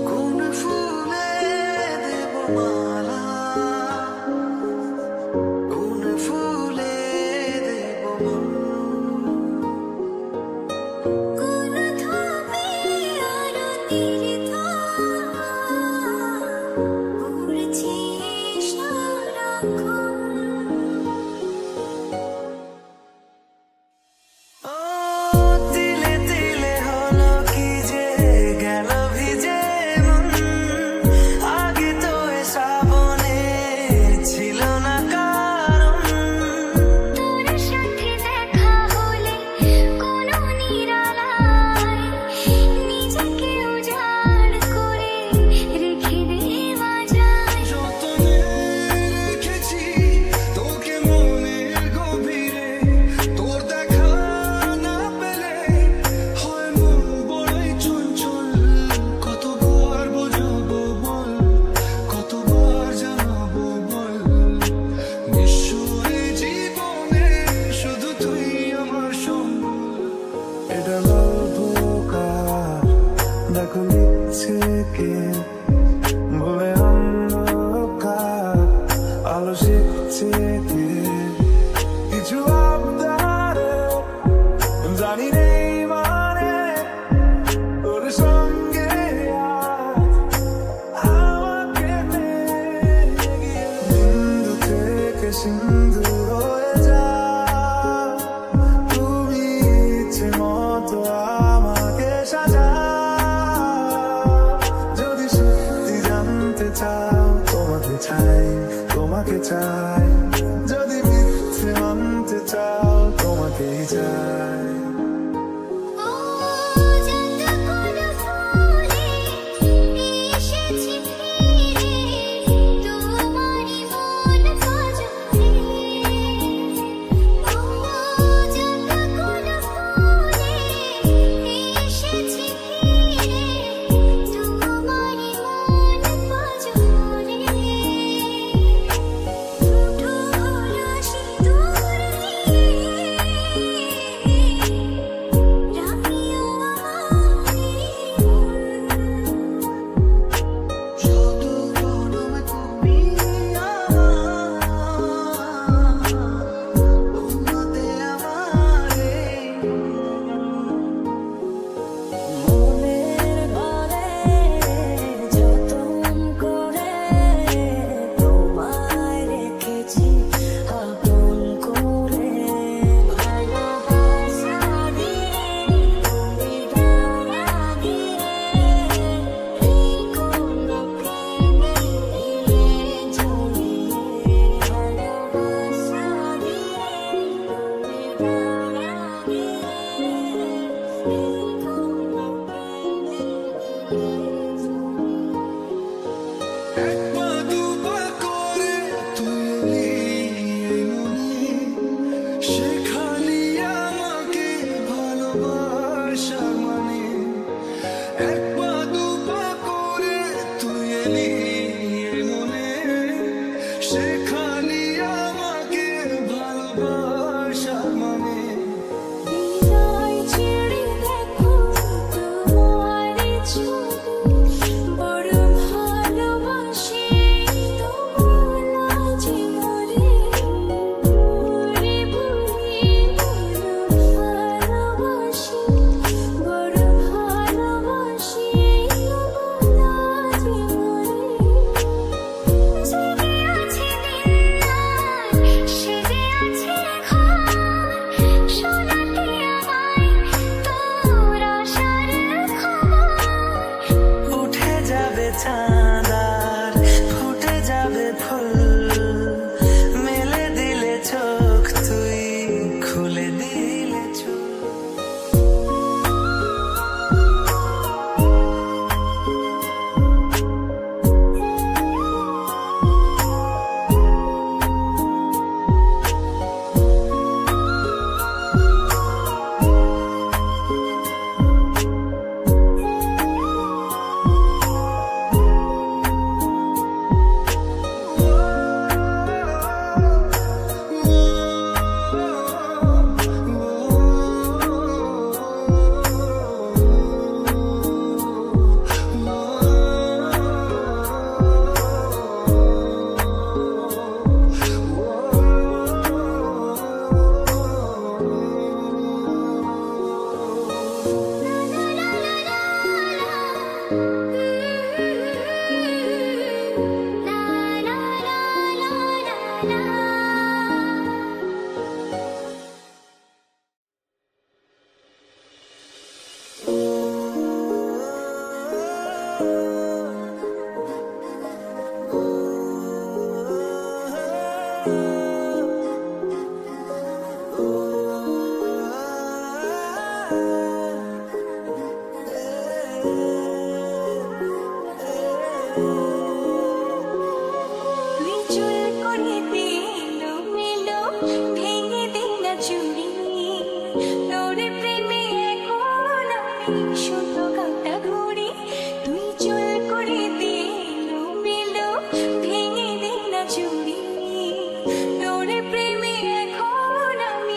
কোন ফুলে দেব মালা, কোন ফুলে দেব মন, কোন ধোপে আরতির ধোঁয়া উড়ছে সারাক্ষণ। ও তিলে তিলে হলো কি যে গেল ভিজে মন, আগে তো এ শ্রাবণে ছিল না কারণ। তোর সাথে দেখা হলে কোনো নিরালায় নিজেকে উজাড় করে রেখে দেওয়া যায়। যতনে রেখেছি তোকে মনের গভীরে, তোর দেখা না পেলে হয় মন বড়ই চঞ্চল। কতবার বোঝাবো বল, কতবার জানাবো বল, নিশ্চয়ই জীবনে শুধু তুই আমার সম্বল। এটা গল্পকার দেখো লিখছে কে, বলে অন্ধকার আলো শিখছে কে, কিছু আবদারে জানি নেই মানে তোর সঙ্গে আজ আমাকে নিয়ে গিয়ে বিন্দু থেকে সিন্ধু হয়ে যা, তুমি ইচ্ছে মতো আমাকে সাজা। যদি সত্যি জানতে চাও তোমাকে চাই, তোমাকে চাই, যদি মিথ্যে মানতে চাও তোমাকেই চাই। ও যত কোন ফুলে এসেছি ফিরে তোমারই মন পাজরে। ও যত কোন ফুলে এসেছি ফিরে তোমারই মন পাজরে। দুটো হলো সিঁদুর দিয়ে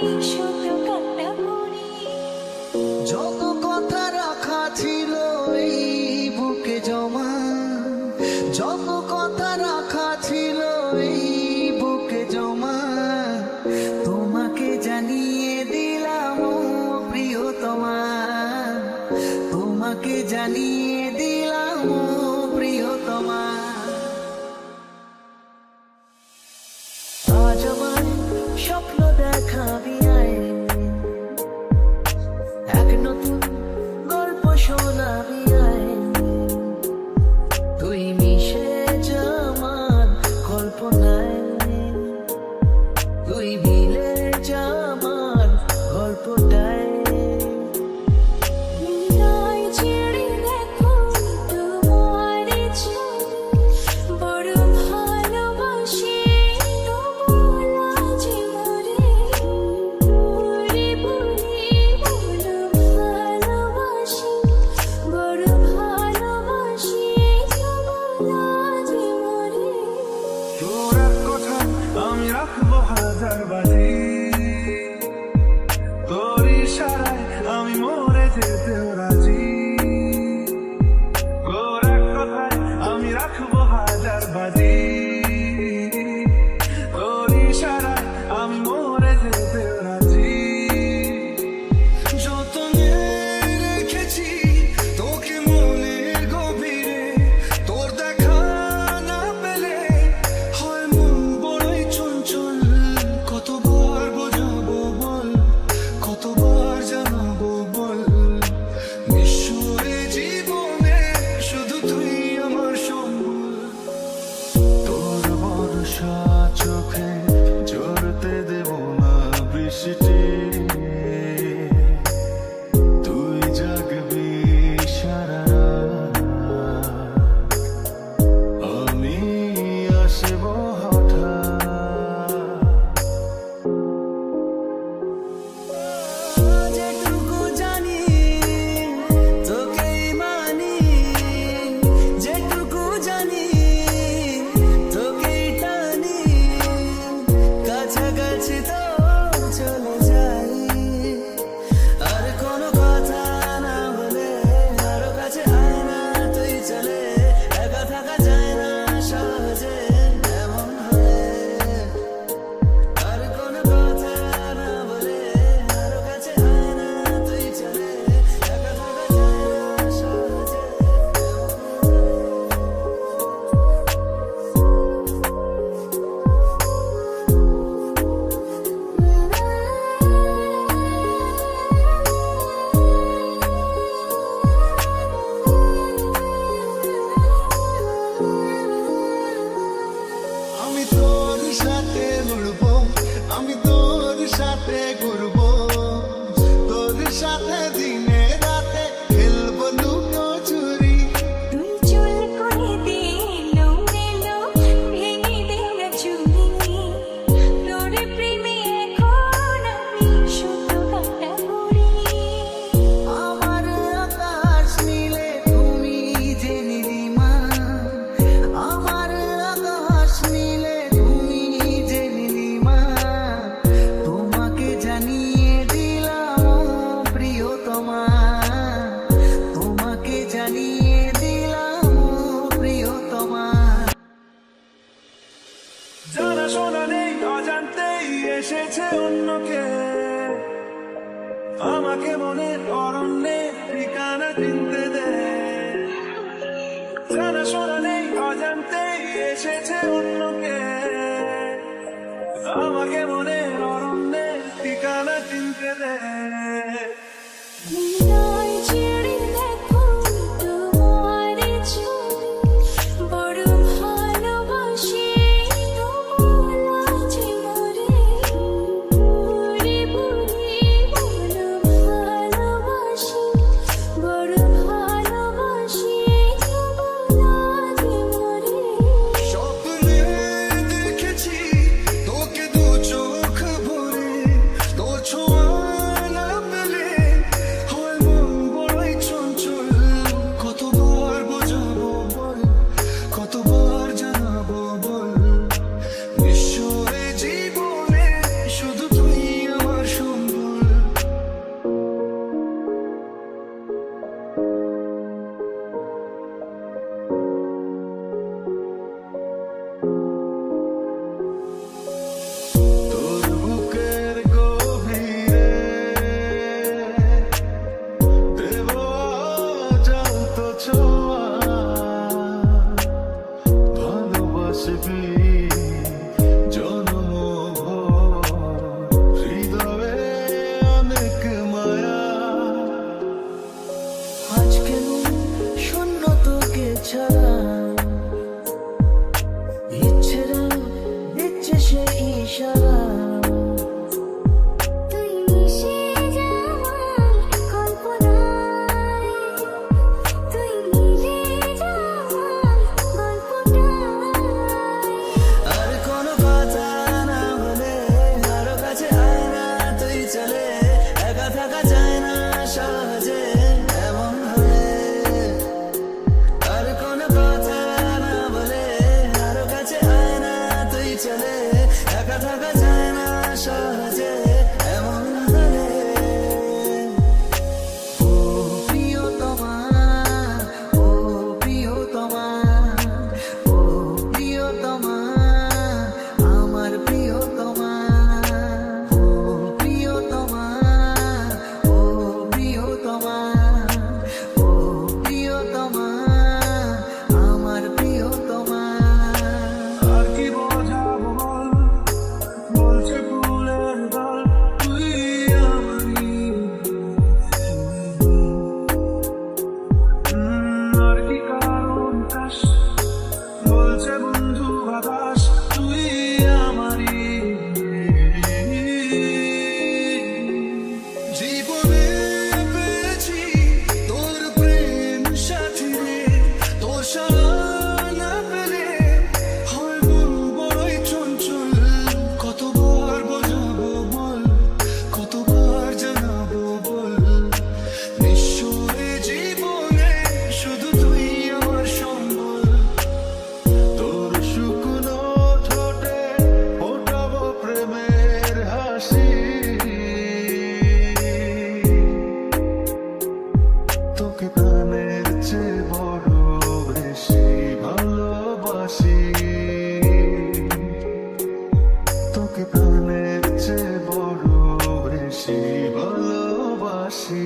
শুধু কান্না করি। যত কথা রাখা ছিল এই বুকে জমা, যত কথা রাখা ছিল এই বুকে জমা, তোমাকে জানিয়ে দিলাম ও প্রিয়তমা, তোমাকে জানিয়ে দিলাম ও প্রিয়তমা। আজ আমার স্বপ্ন দেখাবি আয়, এক নতুন গল্প শোনাবি আয়, তুই মিশে যা আমার কল্পনায়, তুই মিলে যা আমার গল্পটায়। হৃদয় ছেড়ে দেখো তোমার ছবি, বড় ভালোবাসি তোমার জীবনে, পুরি পুরি বড় ভালোবাসি, বড় ভালোবাসি তোমার জীবনে। তোর এক কথা আমি রাখবো হাজার বাজি, তোর ইশারায় আমি মরে যেতেও রাজি। তোর এক কথায় আমি রাখবো হাজার বাজি, তোর ইশারায় আমি মরে যেতেও রাজি। যতনে রেখেছি তোকে মনের গভীরে, তোর দেখা না পেলে হয় মন বড়ই চঞ্চল। কতবার বোঝাবো বল, কতবার জানাবো বল, নিঃস্বরে জীবনে শুধু তুই আমার সম্বল। তোর ভরসা চোখে ঝরতে দেব না বৃষ্টি, তুই জাগবি সারা রাত, আমি আসব হঠাৎ। যেটুকু জানি তোকেই মানি, যেটুকু জানি তোকেই টানি, কাছাকাছি তো চলে যাই, আর কোনো কথা না বলে আরো কাছে আয় না তুই চলে, একা থাকা যায় না সহজে এমন হলে, আর কোনো কথা না বলে আরো কাছে আয় না তুই চলে, একা থাকা যায় না সহজে আমি তোর সাথে উড়বো, আমি তোর সাথে ঘুরবো, তোর সাথে দিনে রাতে খেলবো লুকোচুরি। তুই চুল করে দিলো মেলো, ভেঙে দেওয়া চুড়ি, তোর প্রেমে এখন আমি শুধু কান্না করি। আমার আকাশ নীলে তুমি যে নীলিমা, আমার আকাশ নীলে তুমি যে নীলিমা, তোমাকে জানিয়ে দিলাম ও প্রিয়তমা, তোমাকে জানিয়ে দিলাম ও প্রিয়তমা। জানা শোনা নেই অজান্তেই এসেছে অন্যকে, আমাকে মনের অরণ্যে ঠিকানা চিনতে দে। জানা শোনা নেই অজান্তেই এসেছে অন্যকে, আমাকে মনের অরণ্যে ঠিকানা চিনতে দে। হৃদয় ছেড়ে দেখো তোমার ছবি, বড় ভালোবাসি তোমার জীবনে, পুরি পুরি বড় ভালোবাসি, বড় ভালোবাসি তোমার জীবনে। স্বপ্নে দেখেছি তোকে দু চোখ ভরে, তোর ছোঁয়া না ইশারা তুই মিশে যাওয়ার কল্পনায়, তুই মিলে যাওয়ার গল্পটায়। আর কোনো কথা না বলে আরো কাছে আয় না তুই চলে, একা থাকা যায় না সহজে এমন হলে। আর কোনো কথা না বলে আরো কাছে আয় না তুই চলে, একা থাকা যায় না সহজে এমন হলে। ও প্রিয়তমা, ও প্রিয়তমা, ও প্রিয়তমা, আমার প্রিয়তমা। ও প্রিয়তমা, ও প্রিয়তমা, ও প্রিয়তমা, আমার প্রিয়তমা। আর কি বোঝাবো বল, বলছে ফুলের দল তুই আমারই। আর কি কারণ চাস, বলছে বন্ধু বাতাস তুই আমারই। জীবনে পেয়েছি তোর প্রেম সাথী রে, তোর সারা না পেলে হয় মন বড়ই চঞ্চল। কতবার বোঝাবো বল, কতবার জানাবো বল, নিঃস্বরে জীবনে শুধু তুই আমার সম্বল। তোর শুকনো ঠোঁটে ফোটাবো প্রেমের হাসি, তোকে প্রাণের চেয়ে বড় বেশি ভালোবাসি, তোকে প্রাণের চেয়ে বড় বেশি ভালোবাসি।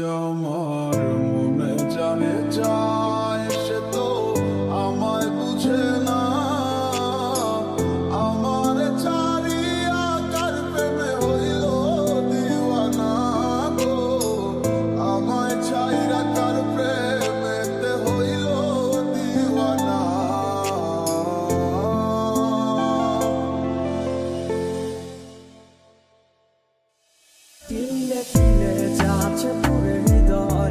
আমার মনে জানে চায় সে তো আমায় বুঝে না, আমার চারিয়া কার প্রেমে হইল দিওয়ানা গো, আমায় ছাইরা কার প্রেমেতে হইল দিওয়ানা। তিলে তিলে যাচ্ছে পুরে হৃদয়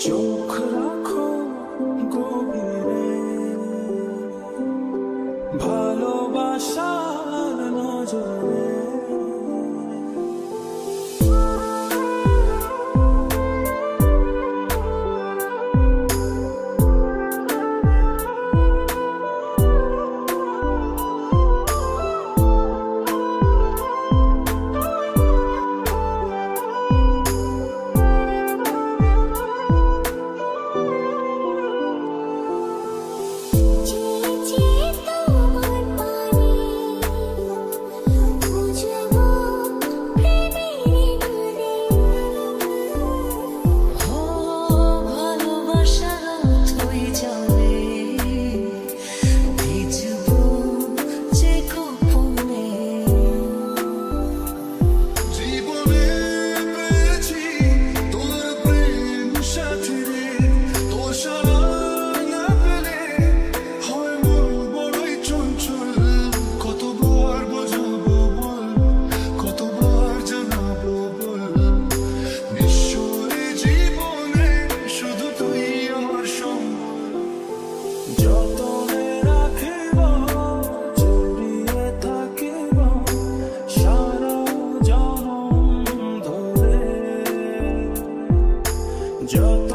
চোখ রাখো গভীরে ভালোবাসার নজরে। চেয়ে তোমার পানে বুঝবো প্রেমের গানে। ও ভালোবাসার অর্থই জানে, ভিজবো যে গোপনে। জীবনে পেয়েছি তোর প্রেম সাথী রে, তোর সারা না পেলে হয় মন বড়ই চঞ্চল। কতবার বোঝাবো বল, কতবার জানাবো বল, নিশ্চয়ই জীবনে শুধু তুই আমার সম্বল। যতনে রাখিব জড়িয়ে থাকিব সারা জনম ধরে, যত